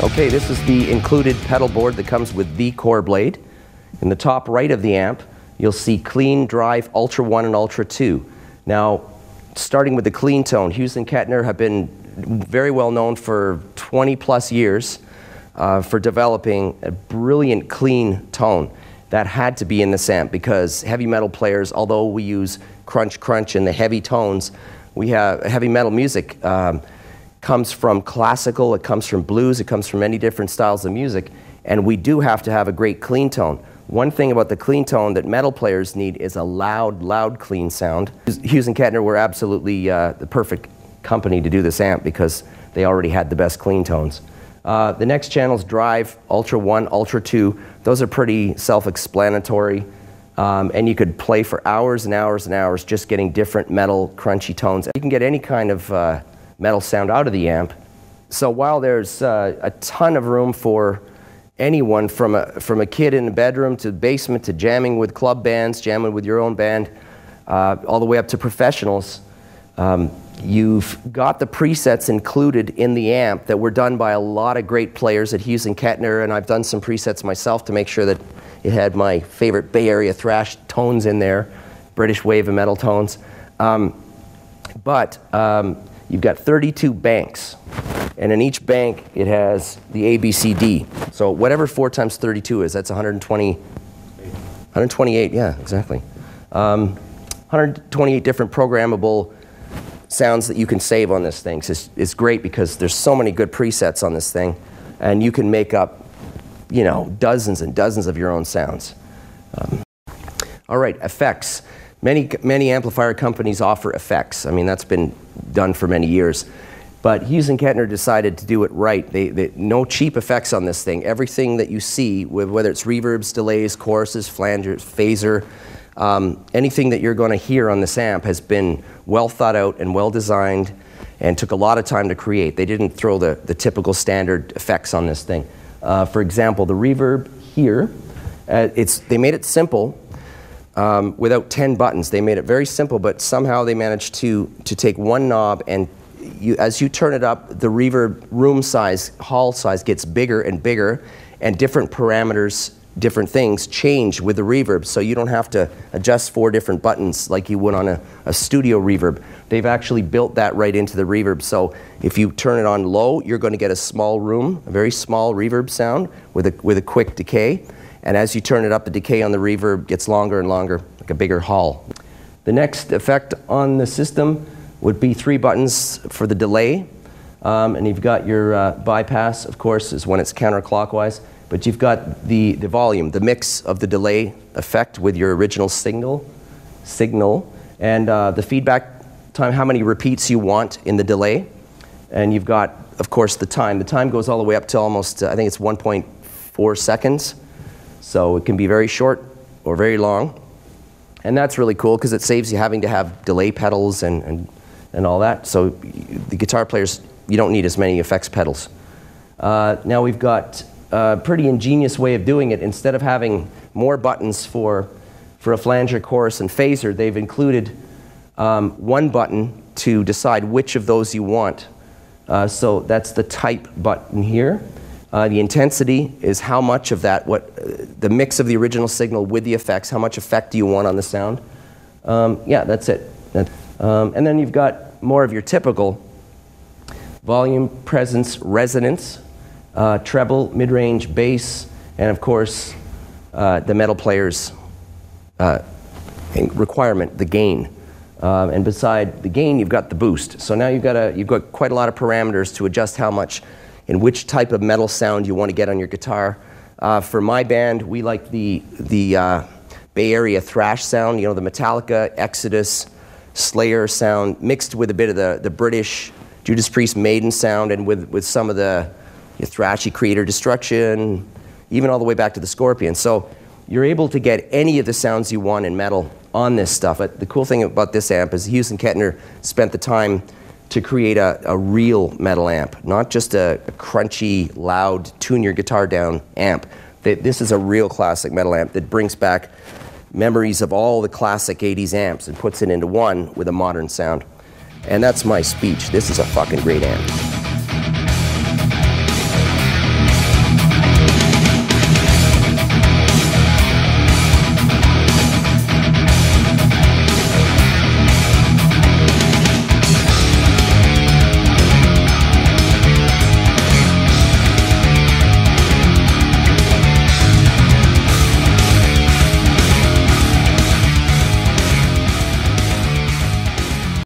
Okay, this is the included pedal board that comes with the Coreblade. In the top right of the amp, you'll see Clean, Drive, Ultra 1, and Ultra 2. Now, starting with the clean tone, Hughes&Kettner have been very well known for 20 plus years for developing a brilliant clean tone. That had to be in this amp because heavy metal players, although we use crunch, crunch in the heavy tones, we have heavy metal music comes from classical, it comes from blues, it comes from many different styles of music, and we do have to have a great clean tone. One thing about the clean tone that metal players need is a loud, loud clean sound. Hughes&Kettner were absolutely the perfect company to do this amp because they already had the best clean tones. The next channels, Drive, Ultra 1, Ultra 2, those are pretty self-explanatory, and you could play for hours and hours and hours just getting different metal crunchy tones. You can get any kind of metal sound out of the amp. So while there's a ton of room for anyone from a kid in the bedroom to the basement to jamming with club bands, jamming with your own band, all the way up to professionals, you've got the presets included in the amp that were done by a lot of great players at Hughes&Kettner, and I've done some presets myself to make sure that it had my favorite Bay Area thrash tones in there, British wave and metal tones. You've got 32 banks, and in each bank it has the A, B, C, D. So whatever 4 times 32 is, that's 128, yeah, exactly. 128 different programmable sounds that you can save on this thing. It's great because there's so many good presets on this thing, and you can make up, you know, dozens and dozens of your own sounds. All right, effects. Many amplifier companies offer effects. I mean, that's been done for many years. But Hughes&Kettner decided to do it right. No cheap effects on this thing. Everything that you see, whether it's reverbs, delays, choruses, flangers, phaser, anything that you're going to hear on this amp has been well thought out and well designed and took a lot of time to create. They didn't throw the typical standard effects on this thing. For example, the reverb here, they made it simple. Without 10 buttons. They made it very simple, but somehow they managed to take one knob, and as you turn it up, the reverb room size, hall size gets bigger and bigger, and different parameters, different things change with the reverb, so you don't have to adjust 4 different buttons like you would on a studio reverb. They've actually built that right into the reverb, so if you turn it on low, you're going to get a small room, a very small reverb sound with a quick decay. And as you turn it up, the decay on the reverb gets longer and longer, like a bigger hall. The next effect on the system would be 3 buttons for the delay. And you've got your bypass, of course, is when it's counterclockwise. But you've got the volume, the mix of the delay effect with your original signal, and the feedback time, how many repeats you want in the delay. And you've got, of course, the time. The time goes all the way up to almost, I think it's 1.4 seconds. So it can be very short or very long. And that's really cool because it saves you having to have delay pedals and all that. So the guitar players, you don't need as many effects pedals. Now we've got a pretty ingenious way of doing it. Instead of having more buttons for a flanger, chorus, and phaser, they've included 1 button to decide which of those you want. So that's the type button here. The intensity is how much of that, the mix of the original signal with the effects, how much effect do you want on the sound? Yeah, that's it. And then you've got more of your typical volume, presence, resonance, treble, mid-range, bass, and of course, the metal player's requirement, the gain. And beside the gain, you've got the boost. So now you've got quite a lot of parameters to adjust how much and which type of metal sound you want to get on your guitar. For my band, we like the Bay Area thrash sound, you know, the Metallica, Exodus, Slayer sound, mixed with a bit of the British Judas Priest, Maiden sound, and with some of the thrashy Creator Destruction, even all the way back to the Scorpions. So you're able to get any of the sounds you want in metal on this stuff. But the cool thing about this amp is Hughes&Kettner spent the time to create a real metal amp, not just a crunchy, loud, tune your guitar down amp. This is a real classic metal amp that brings back memories of all the classic 80s amps and puts it into one with a modern sound. And that's my speech. This is a fucking great amp.